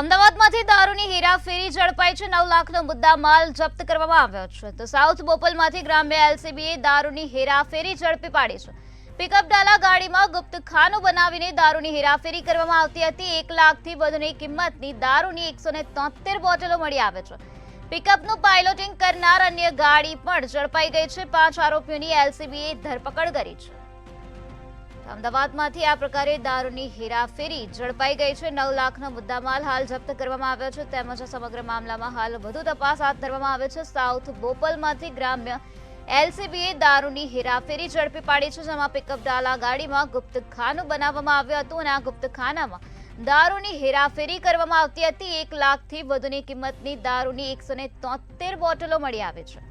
અમદાવાદમાંથી દારૂની હેરાફેરી ઝડપાઈ છે। 9 લાખનો મુદ્દામાલ જપ્ત કરવામાં આવ્યો છે। તો સાઉથ બોપલમાંથી ગ્રામ્ય એલસીબીએ દારૂની હેરાફેરી ઝડપી પાડી છે। પિકઅપ ડાલા ગાડીમાં ગુપ્તખાનું બનાવીને દારૂની હેરાફેરી કરવામાં આવતી હતી। 1 લાખથી વધુની કિંમતની દારૂની 173 બોટલો મળી આવે છે। પિકઅપનું પાયલોટિંગ કરનાર અન્ય ગાડી પણ ઝડપાઈ ગઈ છે। 5 આરોપીઓની એલસીબીએ ધરપકડ કરી છે। અમદાવાદમાંથી આ પ્રકારે દારૂની હેરાફેરી ઝડપાઈ ગઈ છે। 9 લાખનો મુદ્દામાલ હાલ જપ્ત કરવામાં આવ્યો છે। તેમજ સમગ્ર મામલામાં હાલ વધુ તપાસ હાથ ધરવામાં આવે છે। સાઉથ બોપલમાંથી ગ્રામ્ય એલસીબીએ દારૂની હેરાફેરી ઝડપી પાડી છે, જેમાં પિકઅપ ડાલા ગાડીમાં ગુપ્તખાનું બનાવવામાં આવ્યું હતું અને આ ગુપ્તખાનામાં દારૂની હેરાફેરી કરવામાં આવતી હતી। 1 લાખથી વધુની કિંમતની દારૂની 173 બોટલો મળી આવી છે।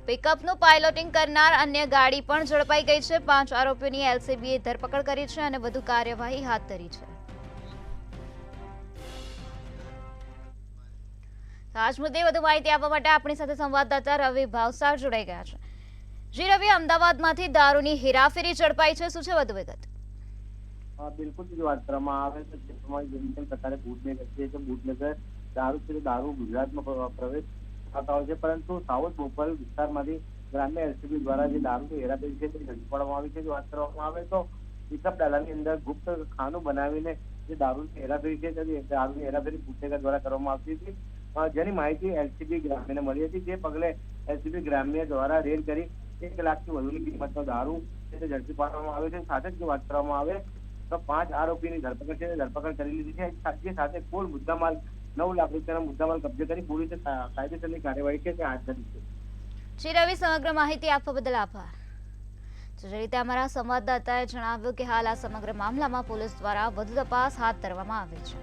પિકઅપનું પાયલોટિંગ કરનાર અન્ય ગાડી પણ ઝડપાઈ ગઈ છે। 5 આરોપીઓની એલસીબીએ ધરપકડ કરી છે અને વધુ કાર્યવાહી હાથ ધરી છે। આજ મુદ્દે વધુ માહિતી આપવા માટે આપણી સાથે સંવાદદાતા રવિ ભાવસાર જોડાઈ ગયા છે। જી રવિ, અમદાવાદમાંથી દારૂની હેરાફેરી ઝડપાઈ છે, શું છે વધુ વિગત? બિલકુલ જો વાત કરવામાં આવે તો જે પ્રકારે બુટલેગર છે કે બુટલેગર દારૂ છે, દારૂ ગુજરાતમાં પ્રવેશ થતા હોય છે, પરંતુ સાઉથ બોપલ વિસ્તારમાંથી ગ્રામ્ય એલસીબી દ્વારા જે દારૂની હેરાફેરી છે તે ઝડપી પાડવામાં આવી છે। જો વાત કરવામાં આવે તો પિકઅપ ડાલાની અંદર ગુપ્ત ખાનું બનાવીને જે દારૂની હેરાફેરી છે તે દારૂની હેરાફેરી બુટલેગર દ્વારા કરવામાં આવતી હતી, જેની માહિતી એલસીબી ગ્રામ્યને મળી હતી। જે પગલે એલસીબી ગ્રામ્ય દ્વારા રેડ કરી 1 લાખથી વધુની કિંમતનો દારૂ તે ઝડપી પાડવામાં આવ્યો છે। સાથે જ જો વાત કરવામાં આવે તો 5 આરોપીની ધરપકડ કરી લીધી છે। જે સાથે કુલ મુદ્દામાલ 9 લાખ રૂપિયાનો મુદ્દામાલ કબજે કરી પોલીસે કાયદેસરની કાર્યવાહી છે તે હાથ ધરી છે। જી રવિ, સમગ્ર માહિતી આપવા બદલ આભાર। જે રીતે અમારા સંવાદદાતાએ જણાવ્યું કે હાલ આ સમગ્ર મામલામાં પોલીસ દ્વારા વધુ તપાસ હાથ ધરવામાં આવી છે।